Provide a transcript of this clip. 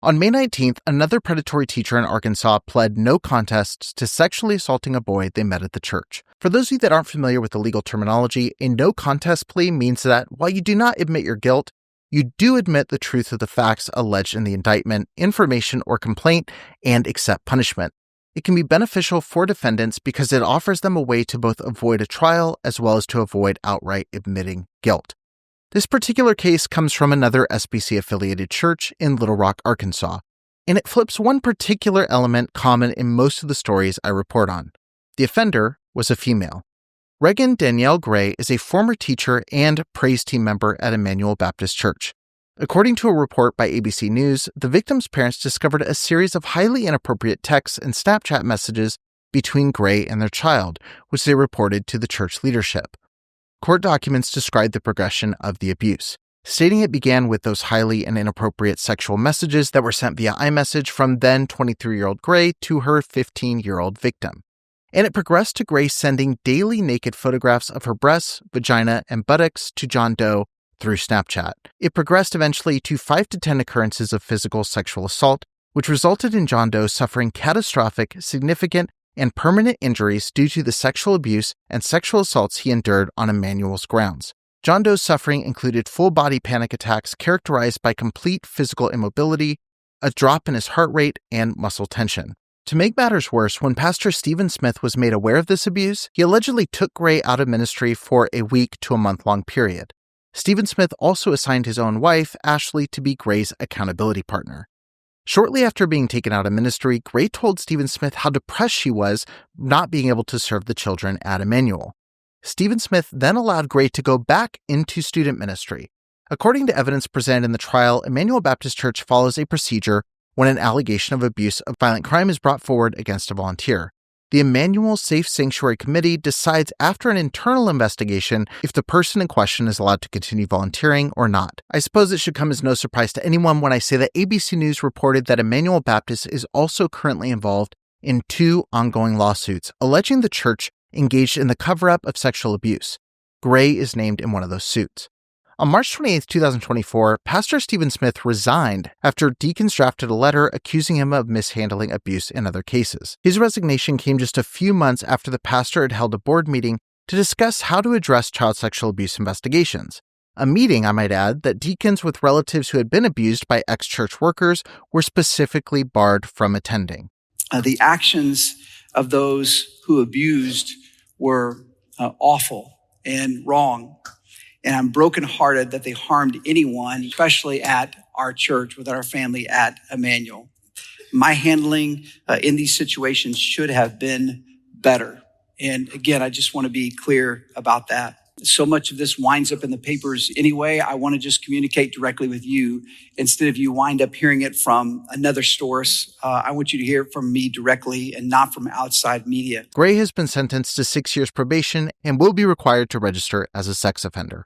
On May 19th, another predatory teacher in Arkansas pled no contest to sexually assaulting a boy they met at the church. For those of you that aren't familiar with the legal terminology, a no contest plea means that while you do not admit your guilt, you do admit the truth of the facts alleged in the indictment, information, or complaint, and accept punishment. It can be beneficial for defendants because it offers them a way to both avoid a trial as well as to avoid outright admitting guilt. This particular case comes from another SBC-affiliated church in Little Rock, Arkansas, and it flips one particular element common in most of the stories I report on. The offender was a female. Reagan Danielle Gray is a former teacher and praise team member at Immanuel Baptist Church. According to a report by ABC News, the victim's parents discovered a series of highly inappropriate texts and Snapchat messages between Gray and their child, which they reported to the church leadership. Court documents describe the progression of the abuse, stating it began with those highly and inappropriate sexual messages that were sent via iMessage from then 23-year-old Gray to her 15-year-old victim. And it progressed to Gray sending daily naked photographs of her breasts, vagina, and buttocks to John Doe through Snapchat. It progressed eventually to 5 to 10 occurrences of physical sexual assault, which resulted in John Doe suffering catastrophic, significant, and permanent injuries due to the sexual abuse and sexual assaults he endured on Immanuel's grounds. John Doe's suffering included full-body panic attacks characterized by complete physical immobility, a drop in his heart rate, and muscle tension. To make matters worse, when Pastor Stephen Smith was made aware of this abuse, he allegedly took Gray out of ministry for a week to a month-long period. Stephen Smith also assigned his own wife, Ashley, to be Gray's accountability partner. Shortly after being taken out of ministry, Gray told Stephen Smith how depressed she was not being able to serve the children at Immanuel. Stephen Smith then allowed Gray to go back into student ministry. According to evidence presented in the trial, Immanuel Baptist Church follows a procedure when an allegation of abuse of violent crime is brought forward against a volunteer. The Immanuel Safe Sanctuary Committee decides after an internal investigation if the person in question is allowed to continue volunteering or not. I suppose it should come as no surprise to anyone when I say that ABC News reported that Immanuel Baptist is also currently involved in 2 ongoing lawsuits alleging the church engaged in the cover-up of sexual abuse. Gray is named in one of those suits. On March 28, 2024, Pastor Stephen Smith resigned after deacons drafted a letter accusing him of mishandling abuse in other cases. His resignation came just a few months after the pastor had held a board meeting to discuss how to address child sexual abuse investigations. A meeting, I might add, that deacons with relatives who had been abused by ex-church workers were specifically barred from attending. The actions of those who abused were awful and wrong. And I'm brokenhearted that they harmed anyone, especially at our church with our family at Immanuel. My handling in these situations should have been better. And again, I just want to be clear about that. So much of this winds up in the papers anyway. I want to just communicate directly with you instead of you wind up hearing it from another source. I want you to hear it from me directly and not from outside media. Gray has been sentenced to 6 years probation and will be required to register as a sex offender.